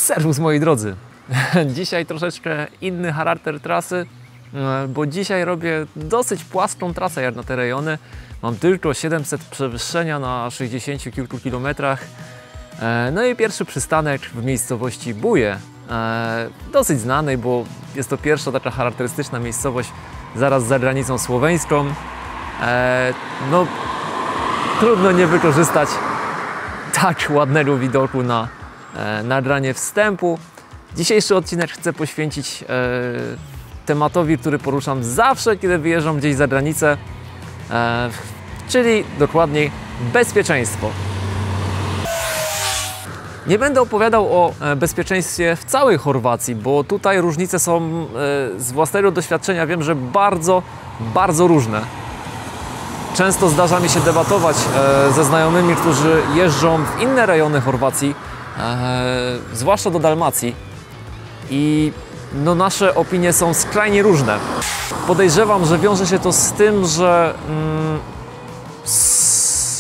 Serwus moi drodzy, dzisiaj troszeczkę inny charakter trasy, bo dzisiaj robię dosyć płaską trasę jak na te rejony. Mam tylko 700 przewyższenia na 60 kilku kilometrach. No i pierwszy przystanek w miejscowości Buje, dosyć znanej, bo jest to pierwsza taka charakterystyczna miejscowość zaraz za granicą słoweńską. No, trudno nie wykorzystać tak ładnego widoku na nagranie wstępu. Dzisiejszy odcinek chcę poświęcić tematowi, który poruszam zawsze, kiedy wyjeżdżam gdzieś za granicę, czyli dokładniej bezpieczeństwo. Nie będę opowiadał o bezpieczeństwie w całej Chorwacji, bo tutaj różnice są z własnego doświadczenia, wiem, że bardzo różne. Często zdarza mi się debatować ze znajomymi, którzy jeżdżą w inne rejony Chorwacji, zwłaszcza do Dalmacji, i no, nasze opinie są skrajnie różne. Podejrzewam, że wiąże się to z tym, że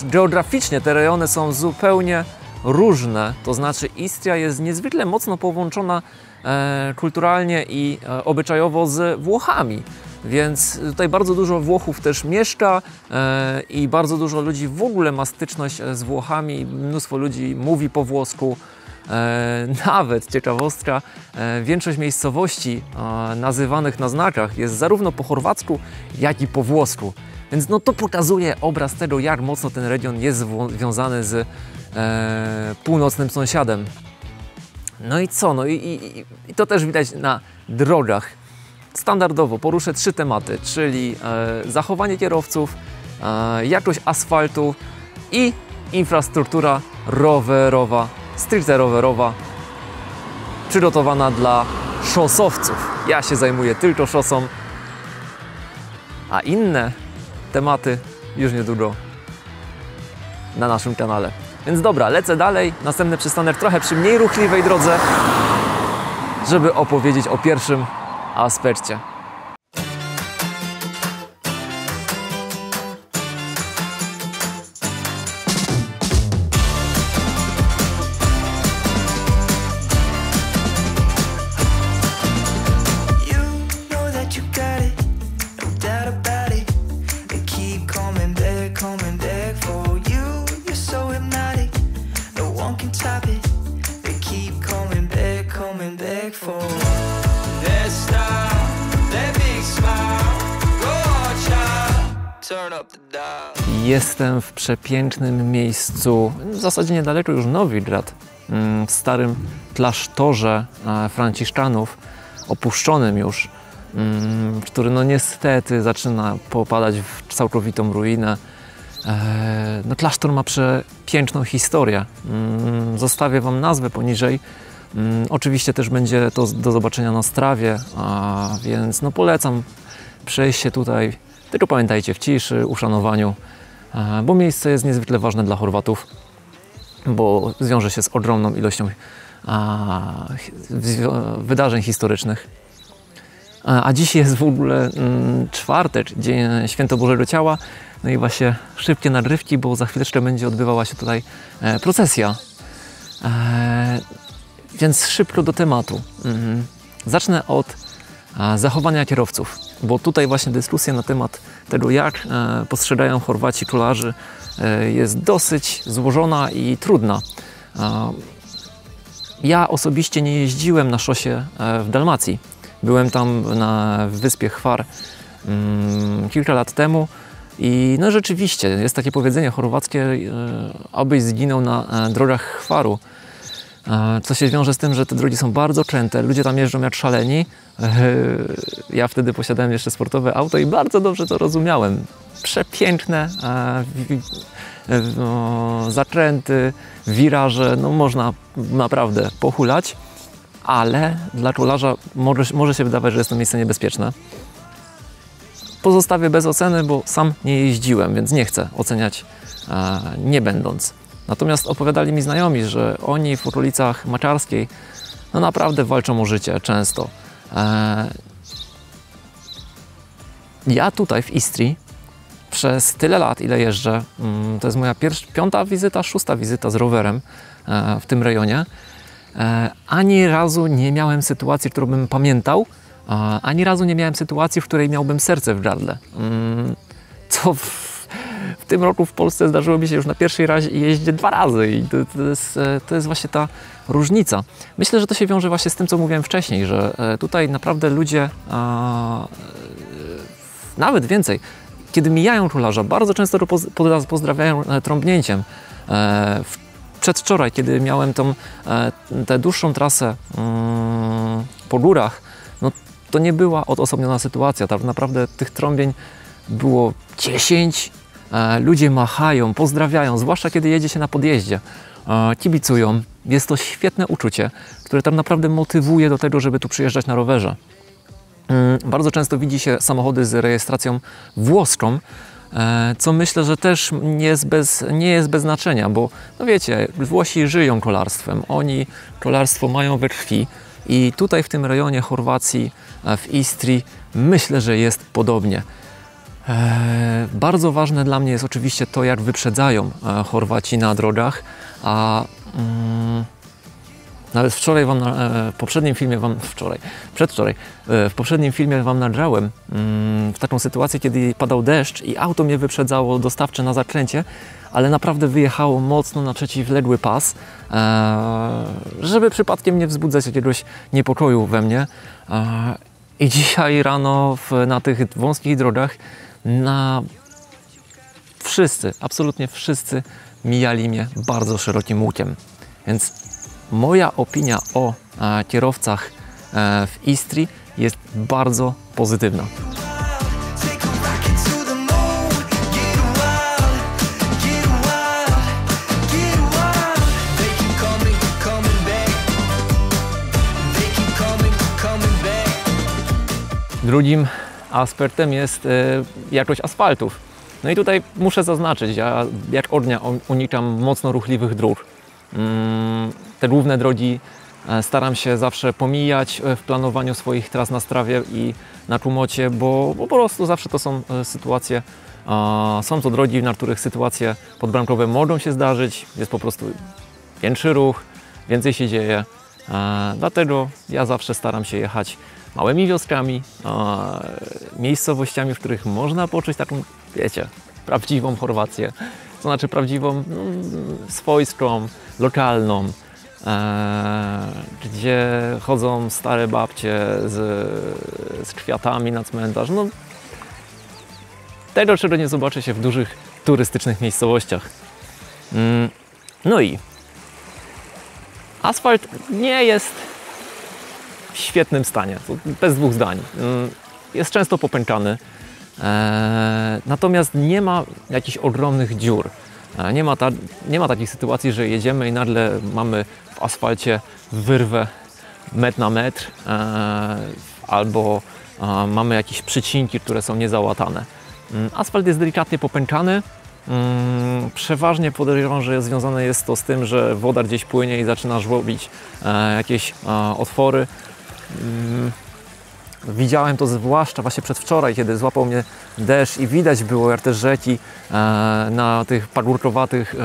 geograficznie te rejony są zupełnie różne, to znaczy Istria jest niezwykle mocno połączona kulturalnie i obyczajowo z Włochami, więc tutaj bardzo dużo Włochów też mieszka i bardzo dużo ludzi w ogóle ma styczność z Włochami, mnóstwo ludzi mówi po włosku. Nawet ciekawostka, większość miejscowości nazywanych na znakach jest zarówno po chorwacku, jak i po włosku. Więc no, to pokazuje obraz tego, jak mocno ten region jest związany z północnym sąsiadem. No i co? No i to też widać na drogach. Standardowo poruszę 3 tematy, czyli zachowanie kierowców, jakość asfaltu i infrastruktura rowerowa, stricte rowerowa, przygotowana dla szosowców. Ja się zajmuję tylko szosą, a inne tematy już niedługo na naszym kanale. Więc dobra, lecę dalej. Następny przystanek trochę przy mniej ruchliwej drodze, żeby opowiedzieć o pierwszym aspekcie. Jestem w przepięknym miejscu, w zasadzie niedaleko już Novigrad, w starym klasztorze franciszkanów, opuszczonym już, który no niestety zaczyna popadać w całkowitą ruinę. No, klasztor ma przepiękną historię. Zostawię Wam nazwę poniżej. Oczywiście też będzie to do zobaczenia na strawie, więc no polecam przejść się tutaj. Tylko pamiętajcie, w ciszy, uszanowaniu, bo miejsce jest niezwykle ważne dla Chorwatów, bo wiąże się z ogromną ilością wydarzeń historycznych. A dziś jest w ogóle czwartek, dzień Święto Bożego Ciała, no i właśnie szybkie nagrywki, bo za chwileczkę będzie odbywała się tutaj procesja. Więc szybko do tematu. Zacznę od zachowania kierowców, bo tutaj właśnie dyskusja na temat tego, jak postrzegają Chorwaci kolarzy, jest dosyć złożona i trudna. Ja osobiście nie jeździłem na szosie w Dalmacji. Byłem tam na wyspie Hvar kilka lat temu i no rzeczywiście jest takie powiedzenie chorwackie, abyś zginął na drogach Hvaru. Co się wiąże z tym, że te drogi są bardzo kręte, ludzie tam jeżdżą jak szaleni. Ja wtedy posiadałem jeszcze sportowe auto i bardzo dobrze to rozumiałem. Przepiękne zakręty, wiraże, no można naprawdę pohulać, ale dla kolarza może się wydawać, że jest to miejsce niebezpieczne. Pozostawię bez oceny, bo sam nie jeździłem, więc nie chcę oceniać nie będąc. Natomiast opowiadali mi znajomi, że oni w okolicach Maczarskiej no naprawdę walczą o życie często. Ja tutaj w Istrii przez tyle lat, ile jeżdżę, to jest moja 5. wizyta, 6. wizyta z rowerem w tym rejonie, Ani razu nie miałem sytuacji, którą bym pamiętał, ani razu nie miałem sytuacji, w której miałbym serce w gardle. Co w tym roku w Polsce zdarzyło mi się już na pierwszej jeździe 2 razy i to jest właśnie ta różnica. Myślę, że to się wiąże właśnie z tym, co mówiłem wcześniej, że tutaj naprawdę ludzie, nawet więcej, kiedy mijają królarza, bardzo często go pozdrawiają trąbnięciem. Przedwczoraj, kiedy miałem tę dłuższą trasę po górach, no to nie była odosobniona sytuacja. Tak naprawdę tych trąbień było 10. Ludzie machają, pozdrawiają, zwłaszcza kiedy jedzie się na podjeździe. Kibicują. Jest to świetne uczucie, które tak naprawdę motywuje do tego, żeby tu przyjeżdżać na rowerze. Bardzo często widzi się samochody z rejestracją włoską, co myślę, że też nie jest bez znaczenia, bo no wiecie, Włosi żyją kolarstwem, oni kolarstwo mają we krwi i tutaj w tym rejonie Chorwacji, w Istrii, myślę, że jest podobnie. Bardzo ważne dla mnie jest oczywiście to, jak wyprzedzają Chorwaci na drogach, nawet wczoraj w poprzednim filmie w poprzednim filmie Wam nagrałem w taką sytuację, kiedy padał deszcz i auto mnie wyprzedzało dostawcze na zakręcie, ale naprawdę wyjechało mocno na przeciwległy pas, żeby przypadkiem nie wzbudzać jakiegoś niepokoju we mnie. I dzisiaj rano na tych wąskich drogach absolutnie wszyscy mijali mnie bardzo szerokim łukiem. Więc moja opinia o kierowcach w Istrii jest bardzo pozytywna. Drugim aspektem jest jakość asfaltów. No i tutaj muszę zaznaczyć, ja jak ognia unikam mocno ruchliwych dróg. Te główne drogi staram się zawsze pomijać w planowaniu swoich tras na Strawie i na Kumocie, bo po prostu zawsze to są sytuacje, są to drogi, na których sytuacje podbramkowe mogą się zdarzyć, jest po prostu większy ruch, więcej się dzieje, dlatego ja zawsze staram się jechać małymi wioskami, miejscowościami, w których można poczuć taką, wiecie, prawdziwą Chorwację. To znaczy prawdziwą, swojską, lokalną, gdzie chodzą stare babcie z kwiatami na cmentarz. No, tego, czego nie zobaczy się w dużych turystycznych miejscowościach. No i asfalt nie jest w świetnym stanie, to bez dwóch zdań. Jest często popękany, natomiast nie ma jakichś ogromnych dziur. Nie ma takich sytuacji, że jedziemy i nagle mamy w asfalcie wyrwę metr na metr, albo mamy jakieś przycinki, które są niezałatane. Asfalt jest delikatnie popękany. Przeważnie podejrzewam, że związane jest to z tym, że woda gdzieś płynie i zaczyna żłobić jakieś otwory. Widziałem to zwłaszcza właśnie przedwczoraj, kiedy złapał mnie deszcz i widać było, jak te rzeki na tych pagórkowatych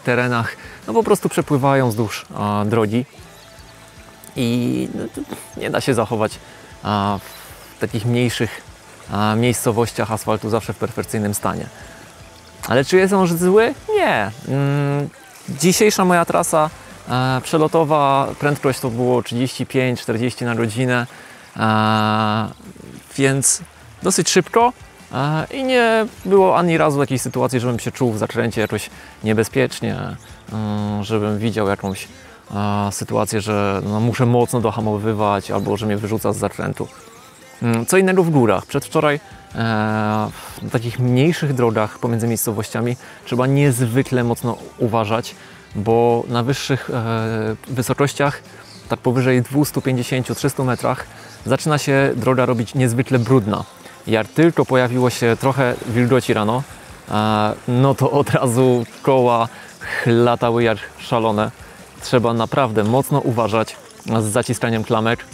terenach no po prostu przepływają wzdłuż drogi i nie da się zachować w takich mniejszych miejscowościach asfaltu zawsze w perfekcyjnym stanie. Ale czy jest on zły? Nie. Dzisiejsza moja trasa przelotowa, prędkość to było 35-40 na godzinę, więc dosyć szybko i nie było ani razu takiej sytuacji, żebym się czuł w zakręcie jakoś niebezpiecznie, żebym widział jakąś sytuację, że no, muszę mocno dohamowywać albo że mnie wyrzuca z zakrętu. Co innego w górach. Przedwczoraj na takich mniejszych drogach pomiędzy miejscowościami trzeba niezwykle mocno uważać, bo na wyższych wysokościach, tak powyżej 250-300 metrach, zaczyna się droga robić niezwykle brudna. Jak tylko pojawiło się trochę wilgoci rano, no to od razu koła latały jak szalone. Trzeba naprawdę mocno uważać z zaciskaniem klamek.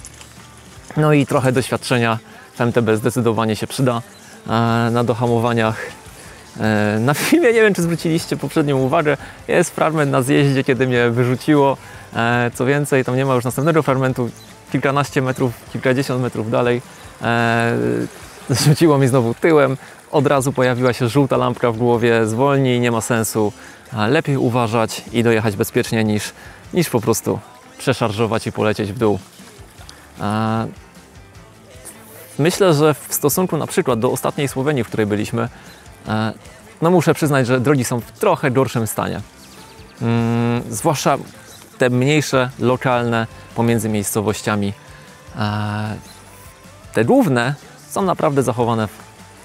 No i trochę doświadczenia w MTB zdecydowanie się przyda na dohamowaniach. Na filmie, nie wiem czy zwróciliście poprzednią uwagę, jest fragment na zjeździe, kiedy mnie wyrzuciło. Co więcej, tam nie ma już następnego fragmentu, kilkanaście metrów, kilkadziesiąt metrów dalej. Rzuciło mi znowu tyłem, od razu pojawiła się żółta lampka w głowie, zwolnij, nie ma sensu, lepiej uważać i dojechać bezpiecznie niż po prostu przeszarżować i polecieć w dół. Myślę, że w stosunku na przykład do ostatniej Słowenii, w której byliśmy, no muszę przyznać, że drogi są w trochę gorszym stanie. Zwłaszcza te mniejsze, lokalne, pomiędzy miejscowościami. Te główne są naprawdę zachowane w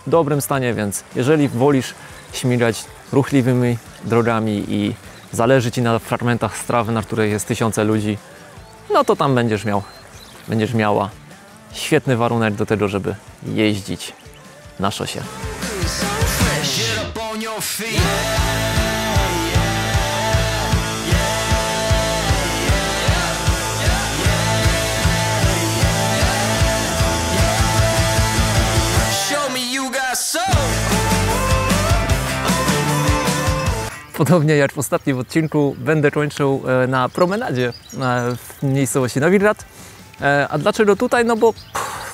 dobrym stanie, więc jeżeli wolisz śmigać ruchliwymi drogami i zależy Ci na fragmentach strawy, na której jest tysiące ludzi, no to tam będziesz miała świetny warunek do tego, żeby jeździć na szosie. Podobnie jak w ostatnim odcinku będę kończył na promenadzie w miejscowości Novigrad. A dlaczego tutaj? No bo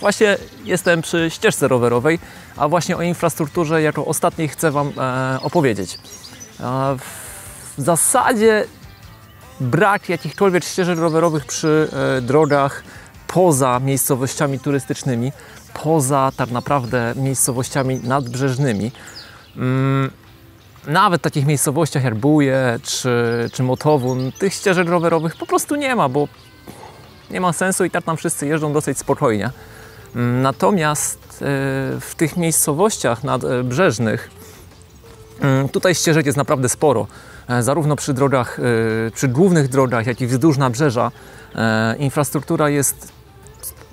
właśnie jestem przy ścieżce rowerowej, a właśnie o infrastrukturze jako ostatniej chcę Wam opowiedzieć. W zasadzie brak jakichkolwiek ścieżek rowerowych przy drogach poza miejscowościami turystycznymi, poza tak naprawdę miejscowościami nadbrzeżnymi. Nawet w takich miejscowościach jak Buje czy Motowun tych ścieżek rowerowych po prostu nie ma, bo nie ma sensu i tak tam wszyscy jeżdżą dosyć spokojnie. Natomiast w tych miejscowościach nadbrzeżnych tutaj ścieżek jest naprawdę sporo. Zarówno przy drogach, przy głównych drogach, jak i wzdłuż nabrzeża infrastruktura jest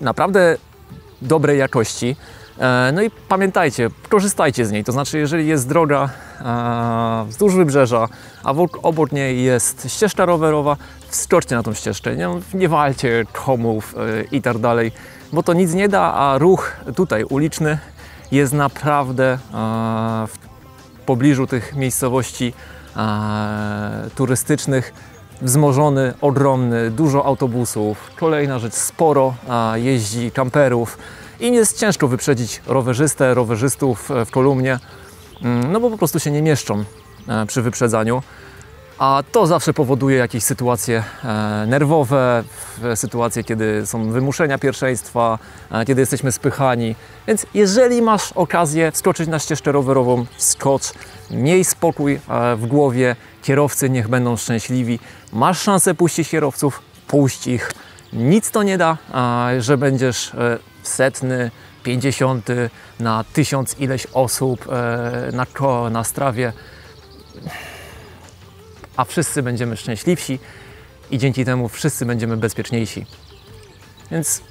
naprawdę dobrej jakości. No i pamiętajcie, korzystajcie z niej, to znaczy jeżeli jest droga wzdłuż wybrzeża, a obok niej jest ścieżka rowerowa, wskoczcie na tą ścieżkę, nie walcie komów i tak dalej, bo to nic nie da, a ruch tutaj uliczny jest naprawdę w pobliżu tych miejscowości turystycznych wzmożony, ogromny, dużo autobusów. Kolejna rzecz, sporo jeździ kamperów i jest ciężko wyprzedzić rowerzystów w kolumnie, no bo po prostu się nie mieszczą przy wyprzedzaniu. A to zawsze powoduje jakieś sytuacje nerwowe, sytuacje, kiedy są wymuszenia pierwszeństwa, kiedy jesteśmy spychani. Więc jeżeli masz okazję wskoczyć na ścieżkę rowerową, wskocz, miej spokój w głowie, kierowcy niech będą szczęśliwi. Masz szansę puścić kierowców, puść ich. Nic to nie da, że będziesz setny, 50 na 1000 ileś osób na strawie, a wszyscy będziemy szczęśliwsi i dzięki temu wszyscy będziemy bezpieczniejsi. Więc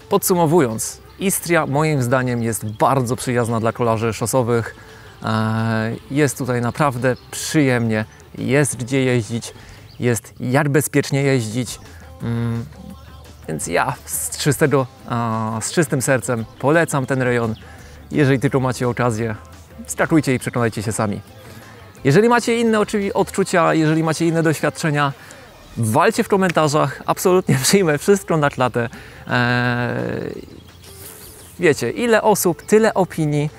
podsumowując, Istria moim zdaniem jest bardzo przyjazna dla kolarzy szosowych. Jest tutaj naprawdę przyjemnie, jest gdzie jeździć, jest jak bezpiecznie jeździć. Więc ja z czystym sercem polecam ten rejon. Jeżeli tylko macie okazję, skakujcie i przekonajcie się sami. Jeżeli macie inne odczucia, jeżeli macie inne doświadczenia, walcie w komentarzach, absolutnie przyjmę wszystko na klatę. Wiecie, ile osób, tyle opinii.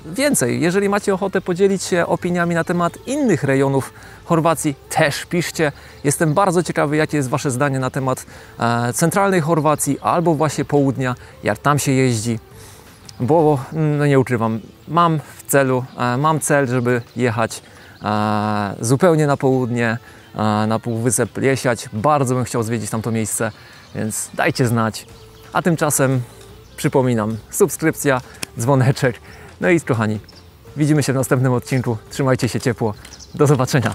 Więcej, jeżeli macie ochotę podzielić się opiniami na temat innych rejonów Chorwacji, też piszcie. Jestem bardzo ciekawy, jakie jest Wasze zdanie na temat centralnej Chorwacji albo właśnie południa, jak tam się jeździ. Bo, no nie ukrywam, mam cel, żeby jechać zupełnie na południe, na Półwysep Liesiać. Bardzo bym chciał zwiedzić tamto miejsce, więc dajcie znać. A tymczasem przypominam, subskrypcja, dzwoneczek. No i kochani, widzimy się w następnym odcinku. Trzymajcie się ciepło. Do zobaczenia.